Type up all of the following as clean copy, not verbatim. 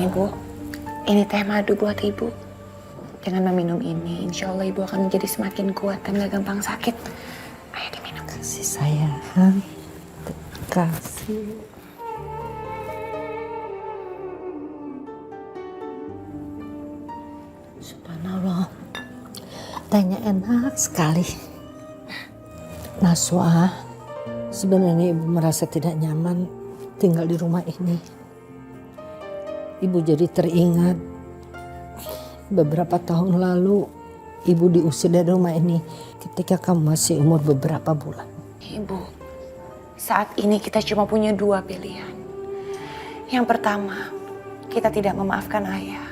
Ini Bu, ini teh madu buat Ibu. Dengan meminum ini, insya Allah Ibu akan menjadi semakin kuat dan gak gampang sakit. Ayo diminum. Kasih sayang, kasih. Subhanallah, tehnya enak sekali. Naswa, sebenarnya ibu merasa tidak nyaman tinggal di rumah ini. Ibu jadi teringat beberapa tahun lalu ibu diusir dari rumah ini ketika kamu masih umur beberapa bulan. Ibu, saat ini kita cuma punya dua pilihan. Yang pertama, kita tidak memaafkan ayah.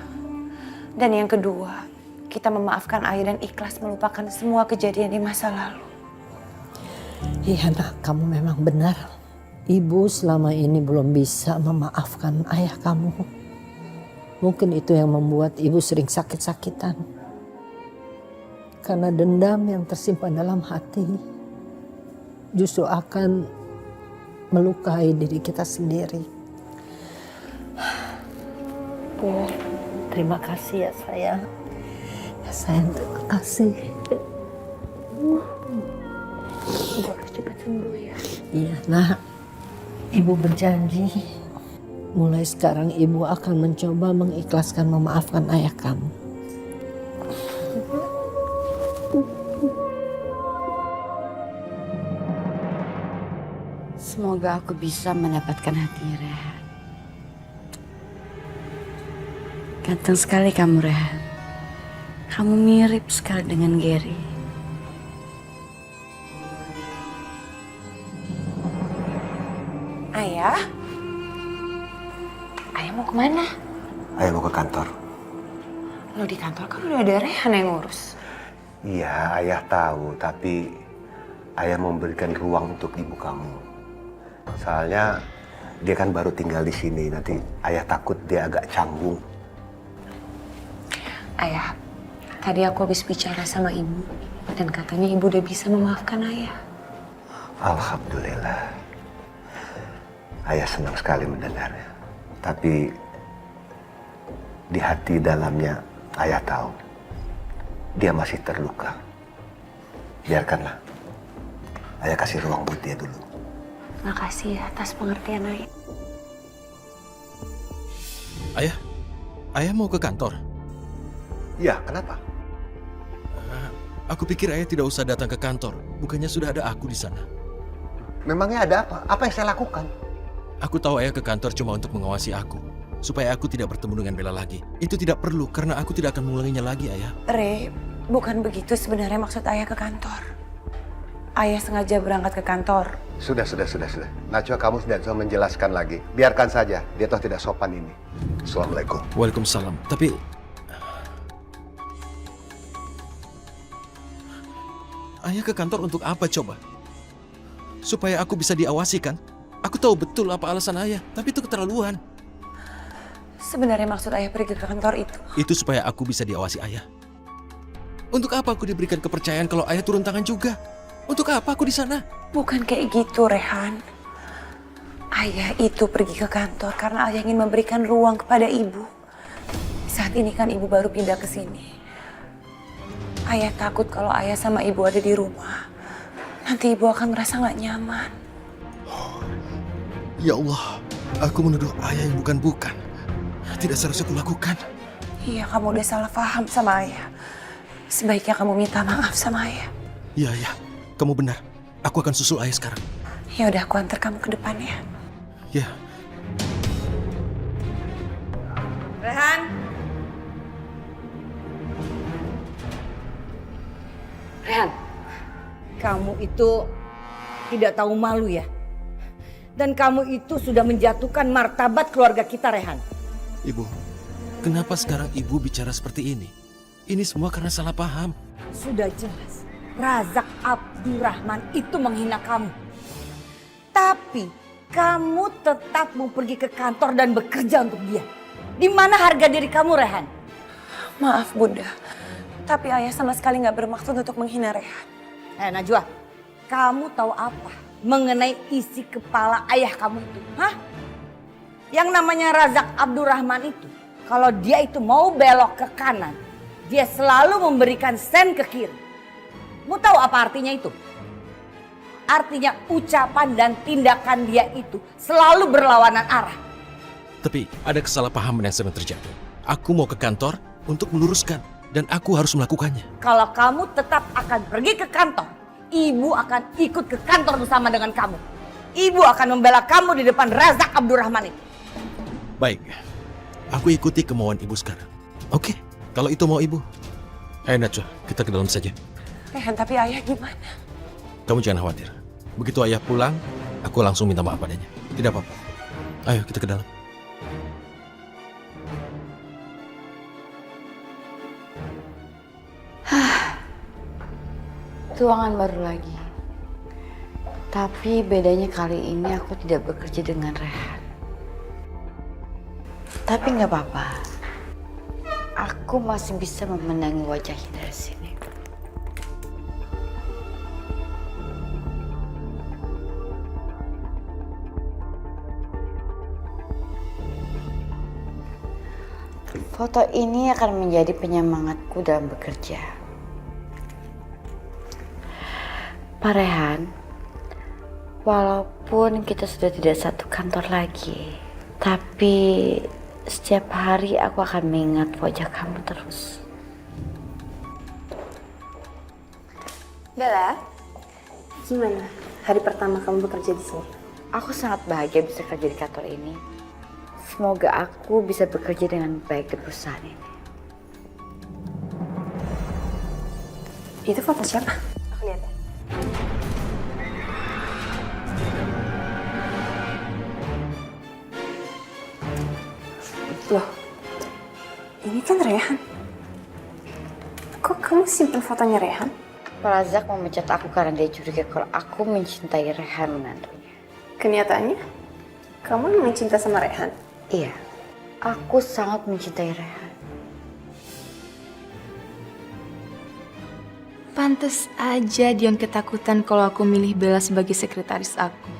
Dan yang kedua, kita memaafkan ayah dan ikhlas melupakan semua kejadian di masa lalu. Iya nak, kamu memang benar. Ibu selama ini belum bisa memaafkan ayah kamu. Mungkin itu yang membuat ibu sering sakit-sakitan. Karena dendam yang tersimpan dalam hati justru akan melukai diri kita sendiri. Bu, Terima kasih ya sayang. Ya sayang, terima kasih. Ibu harus cepat sembuh ya. Iya nak, ibu berjanji mulai sekarang ibu akan mencoba mengikhlaskan memaafkan ayah kamu. Semoga aku bisa mendapatkan hati Rehan. Ganteng sekali kamu Rehan. Kamu mirip sekali dengan Gary. Ayah? Ayah mau kemana? Ayah mau ke kantor. Lo di kantor kan udah ada Rehan yang ngurus. Iya, ayah tahu, tapi ayah memberikan ruang untuk ibu kamu. Soalnya dia kan baru tinggal di sini, nanti ayah takut dia agak canggung. Ayah, tadi aku habis bicara sama ibu. Dan katanya ibu udah bisa memaafkan ayah. Alhamdulillah. Ayah senang sekali mendengarnya. Tapi di hati dalamnya ayah tahu dia masih terluka. Biarkanlah. Ayah kasih ruang buat dia dulu. Makasih ya atas pengertian ayah. Ayah mau ke kantor? Iya, kenapa? Aku pikir ayah tidak usah datang ke kantor. Bukannya sudah ada aku di sana. Memangnya ada apa? Apa yang saya lakukan? Aku tahu ayah ke kantor cuma untuk mengawasi aku. Supaya aku tidak bertemu dengan Bella lagi. Itu tidak perlu karena aku tidak akan mengulanginya lagi, ayah. Re, bukan begitu sebenarnya maksud ayah ke kantor. Ayah sengaja berangkat ke kantor. Sudah. Najwa, kamu tidak usah menjelaskan lagi. Biarkan saja, dia toh tidak sopan ini. Assalamualaikum. Waalaikumsalam. Tapi ayah ke kantor untuk apa coba? Supaya aku bisa diawasi kan? Aku tahu betul apa alasan ayah, tapi itu keterlaluan. Sebenarnya maksud ayah pergi ke kantor itu. Itu supaya aku bisa diawasi ayah. Untuk apa aku diberikan kepercayaan kalau ayah turun tangan juga? Untuk apa aku di sana? Bukan kayak gitu, Rehan. Ayah itu pergi ke kantor karena ayah ingin memberikan ruang kepada ibu. Saat ini kan ibu baru pindah ke sini. Ayah takut kalau ayah sama ibu ada di rumah. Nanti ibu akan merasa gak nyaman. Ya Allah, aku menuduh ayah yang bukan-bukan. Tidak seharusnya kulakukan. Iya, kamu udah salah paham sama ayah. Sebaiknya kamu minta maaf sama ayah. Iya, kamu benar. Aku akan susul ayah sekarang. Ya udah, aku antar kamu ke depan ya. Ya. Rehan. Rehan. Kamu itu tidak tahu malu ya. Dan kamu itu sudah menjatuhkan martabat keluarga kita, Rehan. Ibu, kenapa sekarang ibu bicara seperti ini? Ini semua karena salah paham. Sudah jelas, Razak Abdurrahman itu menghina kamu. Tapi kamu tetap mau pergi ke kantor dan bekerja untuk dia. Di mana harga diri kamu, Rehan? Maaf Bunda, tapi ayah sama sekali gak bermaksud untuk menghina Rehan. Najwa, kamu tahu apa mengenai isi kepala ayah kamu itu? Hah? Yang namanya Razak Abdurrahman itu kalau dia itu mau belok ke kanan, dia selalu memberikan sen ke kiri. Mau tahu apa artinya itu? Artinya ucapan dan tindakan dia itu selalu berlawanan arah. Tapi ada kesalahpahaman yang sedang terjadi. Aku mau ke kantor untuk meluruskan dan aku harus melakukannya. Kalau kamu tetap akan pergi ke kantor, ibu akan ikut ke kantor bersama dengan kamu. Ibu akan membela kamu di depan Razak Abdurrahman itu. Baik, aku ikuti kemauan ibu sekarang. Oke, kalau itu mau ibu. Ayo Najwa, kita ke dalam saja. Rehan, tapi ayah gimana? Kamu jangan khawatir. Begitu ayah pulang, aku langsung minta maaf padanya. Tidak apa-apa. Ayo kita ke dalam. Ruangan baru lagi. Tapi bedanya kali ini aku tidak bekerja dengan Rehan. Tapi nggak apa-apa. Aku masih bisa memenangi wajahnya dari sini. Foto ini akan menjadi penyemangatku dalam bekerja. Pak Rehan, walaupun kita sudah tidak satu kantor lagi, tapi setiap hari aku akan mengingat wajah kamu terus. Bella, gimana hari pertama kamu bekerja di sini? Aku sangat bahagia bisa kerja di kantor ini. Semoga aku bisa bekerja dengan baik di perusahaan ini. Itu foto siapa? Aku lihat ya. Loh, ini kan Rehan. Kok kamu simpen fotonya Rehan? Pak Razak memecat aku karena dia curiga kalau aku mencintai Rehan menantunya. Kenyataannya, kamu memang cinta sama Rehan? Iya, aku sangat mencintai Rehan. Pantes aja Dion ketakutan kalau aku milih Bella sebagai sekretaris aku.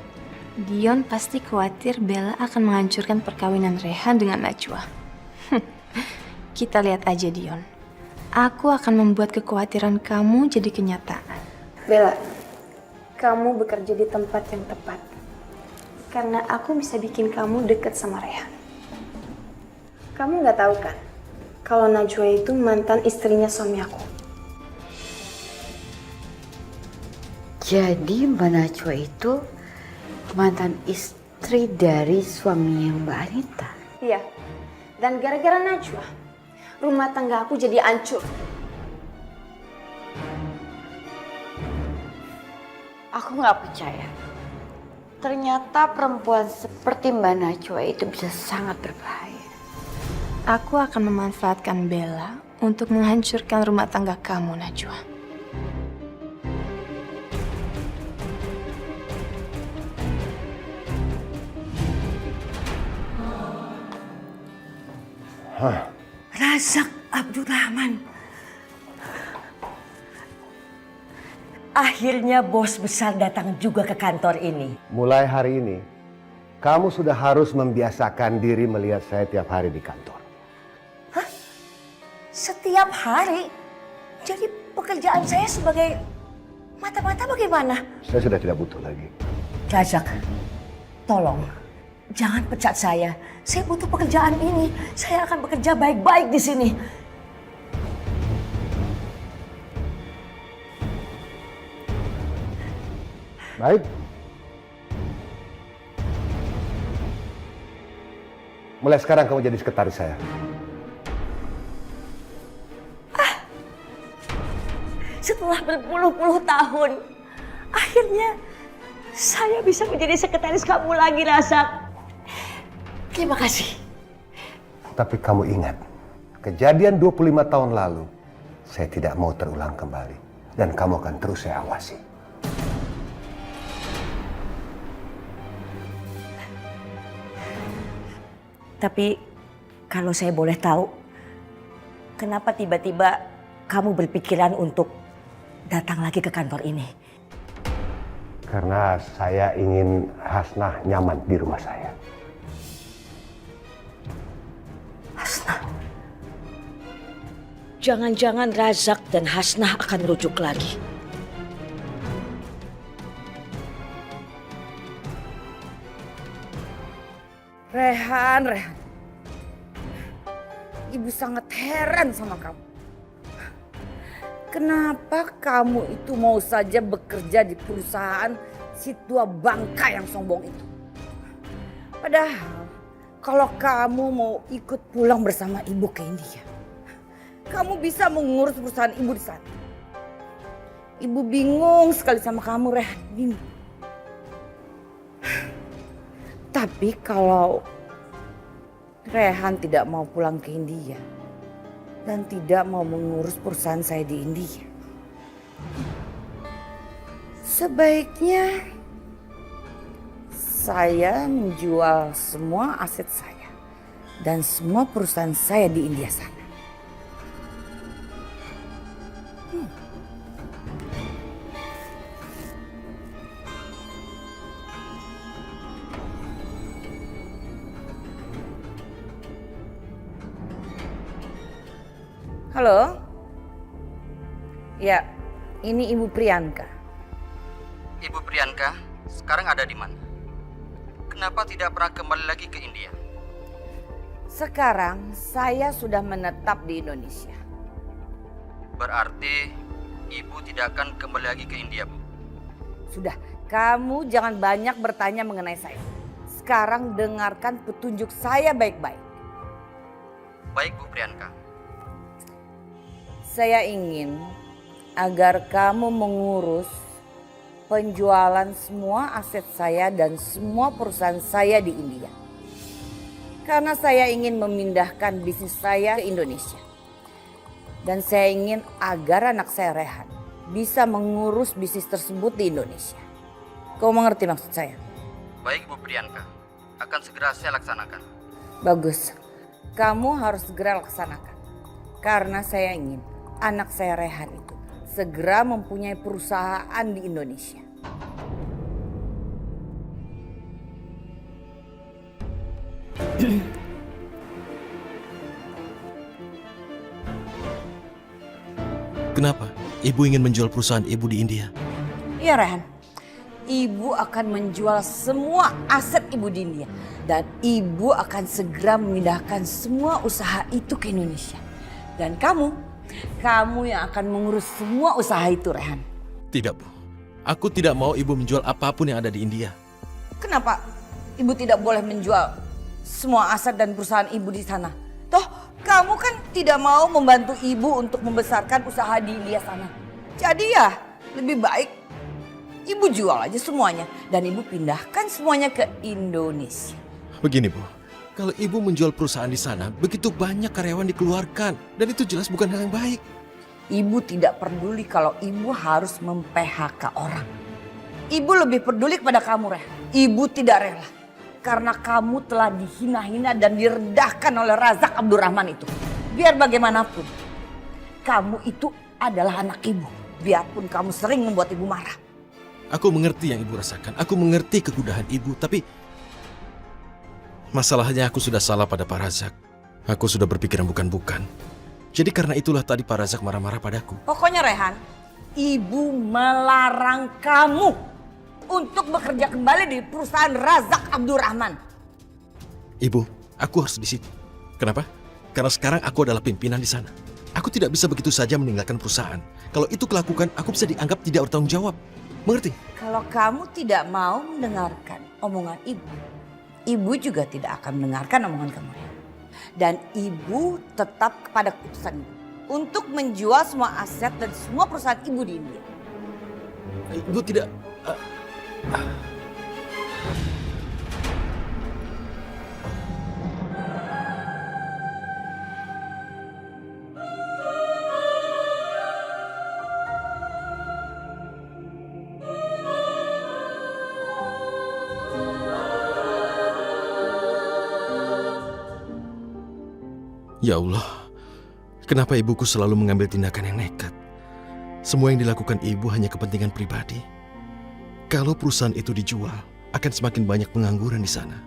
Dion pasti khawatir Bella akan menghancurkan perkawinan Rehan dengan Najwa. Kita lihat aja Dion. Aku akan membuat kekhawatiran kamu jadi kenyataan. Bella, kamu bekerja di tempat yang tepat. Karena aku bisa bikin kamu deket sama Rehan. Kamu nggak tahu kan, kalau Najwa itu mantan istrinya suami aku. Jadi Mbak Najwa itu mantan istri dari suaminya Mbak Anita? Iya, dan gara-gara Najwa, rumah tangga aku jadi hancur. Aku nggak percaya. Ternyata perempuan seperti Mbak Najwa itu bisa sangat berbahaya. Aku akan memanfaatkan Bella untuk menghancurkan rumah tangga kamu, Najwa. Razak Abdurrahman. Akhirnya bos besar datang juga ke kantor ini. Mulai hari ini, kamu sudah harus membiasakan diri melihat saya tiap hari di kantor. Hah? Setiap hari? Jadi pekerjaan saya sebagai mata-mata bagaimana? Saya sudah tidak butuh lagi. Razak, tolong jangan pecat saya. Saya butuh pekerjaan ini. Saya akan bekerja baik-baik di sini. Baik. Mulai sekarang kamu jadi sekretaris saya. Setelah berpuluh-puluh tahun, akhirnya saya bisa menjadi sekretaris kamu lagi, Razak. Terima kasih. Tapi kamu ingat, kejadian 25 tahun lalu, saya tidak mau terulang kembali. Dan kamu akan terus saya awasi. Tapi kalau saya boleh tahu, kenapa tiba-tiba kamu berpikiran untuk datang lagi ke kantor ini? Karena saya ingin Hasnah nyaman di rumah saya. Hasnah. Jangan-jangan Razak dan Hasnah akan rujuk lagi. Rehan. Ibu sangat heran sama kamu. Kenapa kamu itu mau saja bekerja di perusahaan si tua bangka yang sombong itu? Padahal kalau kamu mau ikut pulang bersama ibu ke India, kamu bisa mengurus perusahaan ibu di sana. Ibu bingung sekali sama kamu, Rehan. Bingung. Tapi kalau Rehan tidak mau pulang ke India dan tidak mau mengurus perusahaan saya di India, sebaiknya saya menjual semua aset saya dan semua perusahaan saya di India sana. Halo? Ya, ini Ibu Priyanka. Ibu Priyanka, sekarang ada di mana? Kenapa tidak pernah kembali lagi ke India? Sekarang saya sudah menetap di Indonesia. Berarti Ibu tidak akan kembali lagi ke India, Bu. Sudah, kamu jangan banyak bertanya mengenai saya. Sekarang dengarkan petunjuk saya baik-baik. Baik, Bu Priyanka. Saya ingin agar kamu mengurus penjualan semua aset saya dan semua perusahaan saya di India. Karena saya ingin memindahkan bisnis saya ke Indonesia. Dan saya ingin agar anak saya Rehan bisa mengurus bisnis tersebut di Indonesia. Kau mengerti maksud saya? Baik, Bu Priyanka. Akan segera saya laksanakan. Bagus. Kamu harus segera laksanakan. Karena saya ingin anak saya Rehan itu segera mempunyai perusahaan di Indonesia. Kenapa? Ibu ingin menjual perusahaan ibu di India. Iya Rehan, ibu akan menjual semua aset ibu di India. Dan ibu akan segera memindahkan semua usaha itu ke Indonesia. Dan kamu yang akan mengurus semua usaha itu, Rehan. Tidak, Bu. Aku tidak mau ibu menjual apapun yang ada di India. Kenapa ibu tidak boleh menjual semua aset dan perusahaan ibu di sana? Toh, kamu kan tidak mau membantu ibu untuk membesarkan usaha di India sana. Jadi ya, lebih baik ibu jual aja semuanya dan ibu pindahkan semuanya ke Indonesia. Begini, Bu. Kalau ibu menjual perusahaan di sana, begitu banyak karyawan dikeluarkan. Dan itu jelas bukan hal yang baik. Ibu tidak peduli kalau ibu harus mem-PHK orang. Ibu lebih peduli kepada kamu, Rehan. Ibu tidak rela. Karena kamu telah dihina-hina dan direndahkan oleh Razak Abdurrahman itu. Biar bagaimanapun, kamu itu adalah anak ibu. Biarpun kamu sering membuat ibu marah. Aku mengerti yang ibu rasakan. Aku mengerti kegudahan ibu, tapi masalahnya aku sudah salah pada Pak Razak. Aku sudah berpikiran bukan-bukan. Jadi karena itulah tadi Pak Razak marah-marah padaku. Pokoknya Rehan, ibu melarang kamu untuk bekerja kembali di perusahaan Razak Abdurrahman. Ibu, aku harus di situ. Kenapa? Karena sekarang aku adalah pimpinan di sana. Aku tidak bisa begitu saja meninggalkan perusahaan. Kalau itu kulakukan, aku bisa dianggap tidak bertanggung jawab. Mengerti? Kalau kamu tidak mau mendengarkan omongan ibu, ibu juga tidak akan mendengarkan omongan kamu. Dan ibu tetap kepada keputusan ibu untuk menjual semua aset dan semua perusahaan ibu di India. Ibu tidak... Ya Allah, kenapa ibuku selalu mengambil tindakan yang nekat? Semua yang dilakukan ibu hanya kepentingan pribadi. Kalau perusahaan itu dijual, akan semakin banyak pengangguran di sana.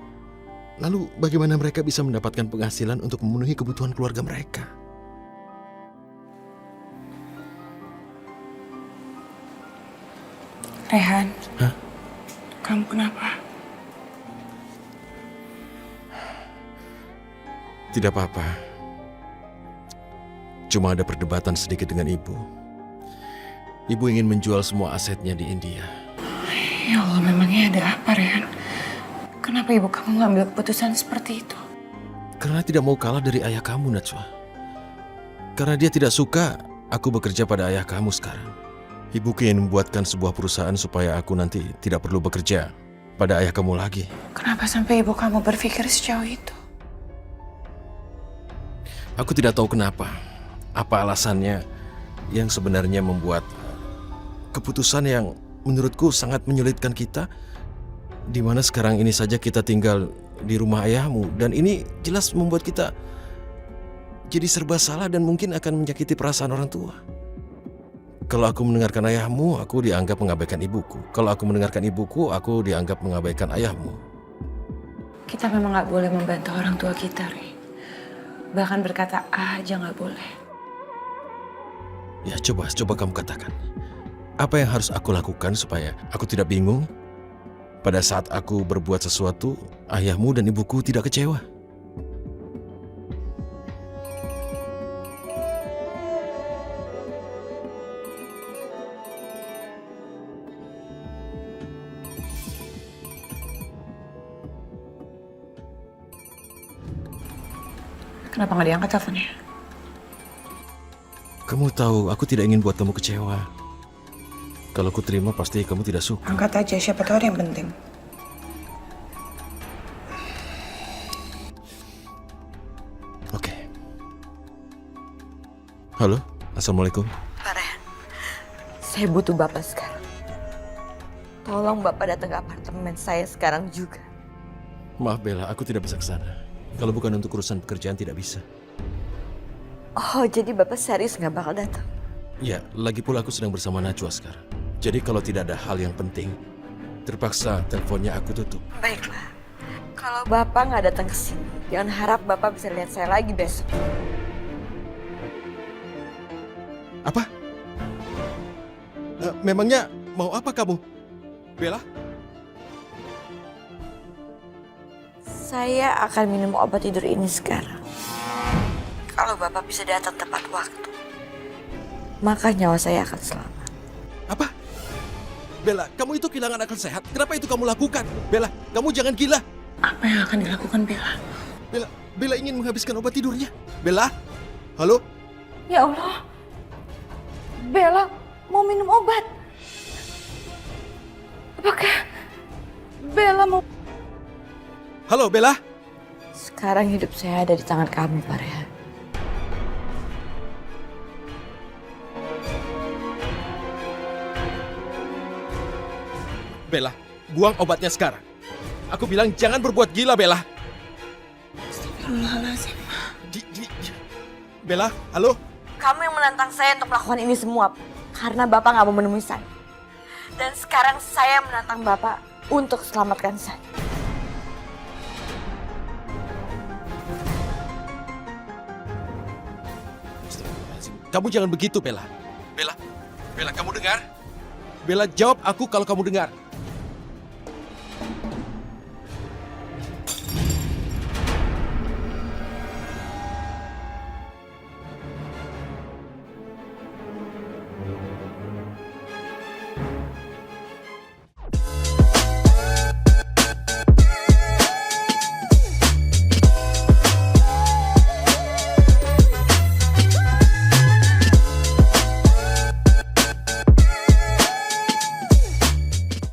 Lalu bagaimana mereka bisa mendapatkan penghasilan untuk memenuhi kebutuhan keluarga mereka? Rehan. Hah? Kamu kenapa? Tidak apa-apa. Cuma ada perdebatan sedikit dengan ibu. Ibu ingin menjual semua asetnya di India. Ya Allah, memangnya ada apa, Rehan? Kenapa ibu kamu ngambil keputusan seperti itu? Karena tidak mau kalah dari ayah kamu, Najwa. Karena dia tidak suka aku bekerja pada ayah kamu sekarang. Ibu ingin membuatkan sebuah perusahaan supaya aku nanti tidak perlu bekerja pada ayah kamu lagi. Kenapa sampai ibu kamu berpikir sejauh itu? Aku tidak tahu kenapa. Apa alasannya yang sebenarnya membuat keputusan yang menurutku sangat menyulitkan kita, di mana sekarang ini saja kita tinggal di rumah ayahmu, dan ini jelas membuat kita jadi serba salah dan mungkin akan menyakiti perasaan orang tua. Kalau aku mendengarkan ayahmu, aku dianggap mengabaikan ibuku. Kalau aku mendengarkan ibuku, aku dianggap mengabaikan ayahmu. Kita memang nggak boleh membantu orang tua kita, Re. Bahkan berkata A aja nggak boleh. Ya, coba kamu katakan. Apa yang harus aku lakukan supaya aku tidak bingung pada saat aku berbuat sesuatu, ayahmu dan ibuku tidak kecewa? Kenapa nggak diangkat teleponnya? Kamu tahu, aku tidak ingin buat kamu kecewa. Kalau aku terima, pasti kamu tidak suka. Angkat aja, siapa tahu ada yang penting. Oke. Halo, Assalamualaikum. Pak Rehan, saya butuh Bapak sekarang. Tolong Bapak datang ke apartemen saya sekarang juga. Maaf Bella, aku tidak bisa ke sana. Kalau bukan untuk urusan pekerjaan tidak bisa. Oh, jadi Bapak serius nggak bakal datang? Ya, lagi pula aku sedang bersama Najwa sekarang. Jadi kalau tidak ada hal yang penting, terpaksa teleponnya aku tutup. Baiklah. Kalau Bapak nggak datang ke sini, jangan harap Bapak bisa lihat saya lagi besok. Apa? Memangnya mau apa kamu? Bella? Saya akan minum obat tidur ini sekarang. Kalau Bapak bisa datang tepat waktu, maka nyawa saya akan selamat. Apa? Bella, kamu itu kehilangan akal sehat. Kenapa itu kamu lakukan? Bella, kamu jangan gila. Apa yang akan dilakukan Bella? Bella ingin menghabiskan obat tidurnya. Bella? Halo? Ya Allah, Bella mau minum obat. Apakah Bella mau... Halo, Bella? Sekarang hidup saya ada di tangan kamu, Pak Rehan. Bella, buang obatnya sekarang. Aku bilang jangan berbuat gila, Bella. Astagfirullahaladzim. Bella, halo? Kamu yang menantang saya untuk melakukan ini semua, karena Bapak nggak mau menemui saya. Dan sekarang saya menantang Bapak untuk selamatkan saya. Kamu jangan begitu, Bella. Bella, kamu dengar? Bella, jawab aku kalau kamu dengar.